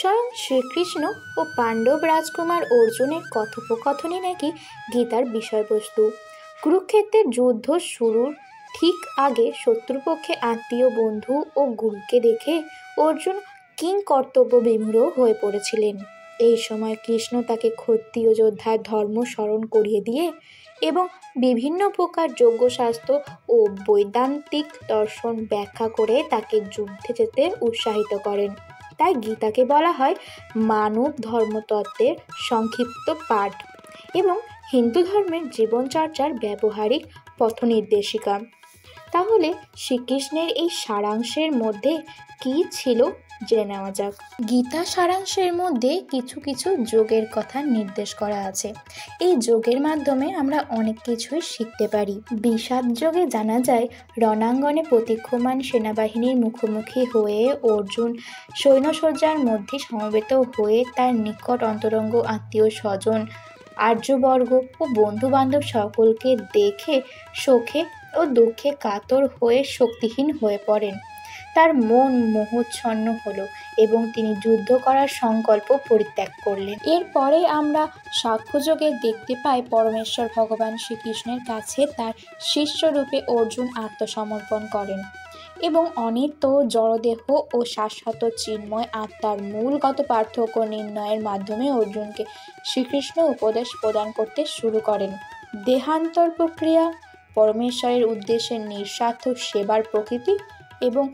স্বয়ং শ্রীকৃষ্ণ ও পাণ্ডব রাজকুমার অর্জুনের কথোপকথনই নাকি গীতার বিষয়বস্তু। কুরুক্ষেত্রের যুদ্ধ শুরুর ঠিক আগে শত্রুপক্ষে আত্মীয়, বন্ধু ও গুরুকে দেখে অর্জুন কিংকর্তব্য বিমূঢ় হয়ে পড়েছিলেন। এই সময় কৃষ্ণ তাকে ক্ষত্রিয় যোদ্ধার ধর্ম স্মরণ করিয়ে দিয়ে এবং বিভিন্ন প্রকার যজ্ঞশাস্ত্র ও বৈদান্তিক দর্শন ব্যাখ্যা করে তাকে যুদ্ধে যেতে উৎসাহিত করেন। তাই গীতাকে বলা হয় মানব ধর্মতত্ত্বের সংক্ষিপ্ত পাঠ এবং হিন্দু ধর্মের জীবনচর্চার ব্যবহারিক পথনির্দেশিকা। তাহলে শ্রীকৃষ্ণের এই সারাংশের মধ্যে কি ছিল জেনে নেওয়া যাক। গীতা সারাংশের মধ্যে কিছু কিছু যোগের কথা নির্দেশ করা আছে। এই যোগের মাধ্যমে আমরা অনেক কিছুই শিখতে পারি। বিষাদ যোগে জানা যায় রণাঙ্গনে প্রতীক্ষমান সেনাবাহিনীর মুখোমুখি হয়ে অর্জুন সৈন্যসজ্জার মধ্যে সমবেত হয়ে তার নিকট অন্তরঙ্গ আত্মীয় স্বজন, আর্যবর্গ ও বন্ধু বান্ধব সকলকে দেখে শোকে ও দুঃখে কাতর হয়ে শক্তিহীন হয়ে পড়েন। তার মন মোহচ্ছন্ন হলো এবং তিনি যুদ্ধ করার সংকল্প পরিত্যাগ করলেন। এরপরে আমরা সাংখ্যযোগে দেখতে পাই পরমেশ্বর ভগবান শ্রীকৃষ্ণের কাছে তার শিষ্যরূপে অর্জুন আত্মসমর্পণ করেন এবং অনিত্য জড়দেহ ও শাশ্বত চিন্ময় আত্মার মূলগত পার্থক্য নির্ণয়ের মাধ্যমে অর্জুনকে শ্রীকৃষ্ণ উপদেশ প্রদান করতে শুরু করেন। দেহান্তর প্রক্রিয়া, পরমেশ্বরের উদ্দেশ্যে নিঃস্বার্থ সেবার প্রকৃতি এবং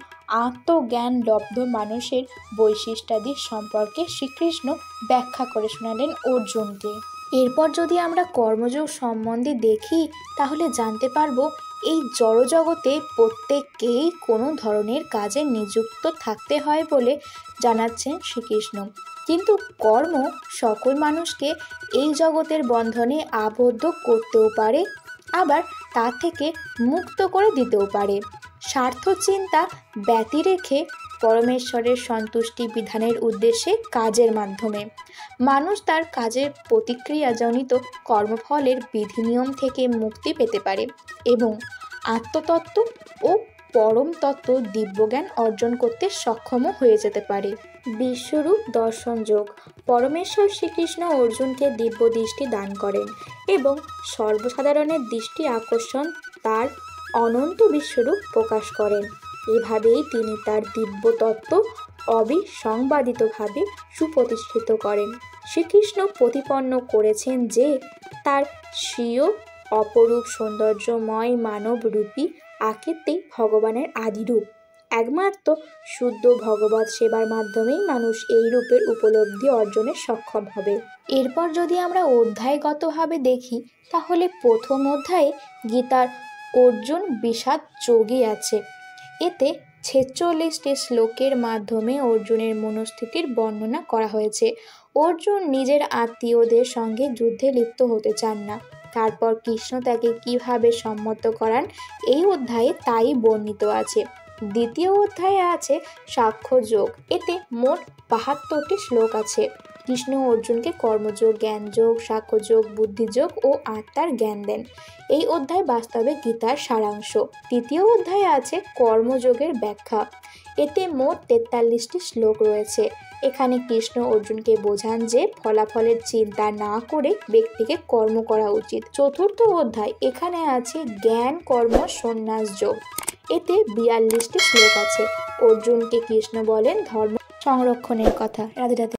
আত্মজ্ঞান লব্ধ মানুষের বৈশিষ্ট্যাদি সম্পর্কে শ্রীকৃষ্ণ ব্যাখ্যা করে শোনালেন অর্জুনকে। এরপর যদি আমরা কর্মযোগ সম্বন্ধে দেখি তাহলে জানতে পারবো এই জড়জগতে প্রত্যেককেই কোনো ধরনের কাজে নিযুক্ত থাকতে হয় বলে জানাচ্ছেন শ্রীকৃষ্ণ। কিন্তু কর্ম সকল মানুষকে এই জগতের বন্ধনে আবদ্ধ করতেও পারে, আবার তা থেকে মুক্ত করে দিতেও পারে। স্বার্থ চিন্তা ব্যতি রেখে পরমেশ্বরের সন্তুষ্টি বিধানের উদ্দেশ্যে কাজের মাধ্যমে মানুষ তার কাজের প্রতিক্রিয়াজনিত কর্মফলের বিধিনিয়ম থেকে মুক্তি পেতে পারে এবং আত্মতত্ত্ব ও পরম তত্ত্ব দিব্যজ্ঞান অর্জন করতে সক্ষমও হয়ে যেতে পারে। বিশ্বরূপ দর্শন যোগ, পরমেশ্বর শ্রীকৃষ্ণ অর্জুনকে দিব্য দৃষ্টি দান করেন এবং সর্বসাধারণের দৃষ্টি আকর্ষণ তার অনন্ত বিশ্বরূপ প্রকাশ করেন। এভাবেই তিনি তার দিব্য তত্ত্ব অবিসংবাদিতভাবে সুপ্রতিষ্ঠিত করেন। শ্রীকৃষ্ণ প্রতিপন্ন করেছেন যে তার স্বীয় অপরূপ সৌন্দর্যময় মানবরূপী আকৃতি ভগবানের আদিরূপ। একমাত্র শুদ্ধ ভগবৎ সেবার মাধ্যমেই মানুষ এই রূপের উপলব্ধি অর্জনে সক্ষম হবে। এরপর যদি আমরা অধ্যায়গতভাবে দেখি তাহলে প্রথম অধ্যায়ে গীতার অর্জুন বিষাদ যোগী আছে। এতে 46টি শ্লোকের মাধ্যমে অর্জুনের মনস্থিতির বর্ণনা করা হয়েছে। অর্জুন নিজের আত্মীয়দের সঙ্গে যুদ্ধে লিপ্ত হতে চান না। তারপর কৃষ্ণ তাকে কিভাবে সম্মত করান এই অধ্যায়ে তাই বর্ণিত আছে। দ্বিতীয় অধ্যায়ে আছে সাংখ্যযোগ। এতে মোট 72টি শ্লোক আছে। কৃষ্ণ অর্জুনকে কর্মযোগ, জ্ঞানযোগ, সাংখ্যযোগ, বুদ্ধিযোগ ও আত্মার জ্ঞান দেন। এই অধ্যায় বাস্তবে গীতার সারাংশ। তৃতীয় অধ্যায়ে আছে কর্মযোগের ব্যাখ্যা। এতে মোট 43টি শ্লোক রয়েছে। এখানে কৃষ্ণ অর্জুনকে বোঝান যে ফলাফলের চিন্তা না করে ব্যক্তিকে কর্ম করা উচিত। চতুর্থ অধ্যায়, এখানে আছে জ্ঞান কর্ম সন্ন্যাস যোগ। এতে 42টি শ্লোক আছে। অর্জুনকে কৃষ্ণ বলেন ধর্ম সংরক্ষণের কথা। রাধে রাধে।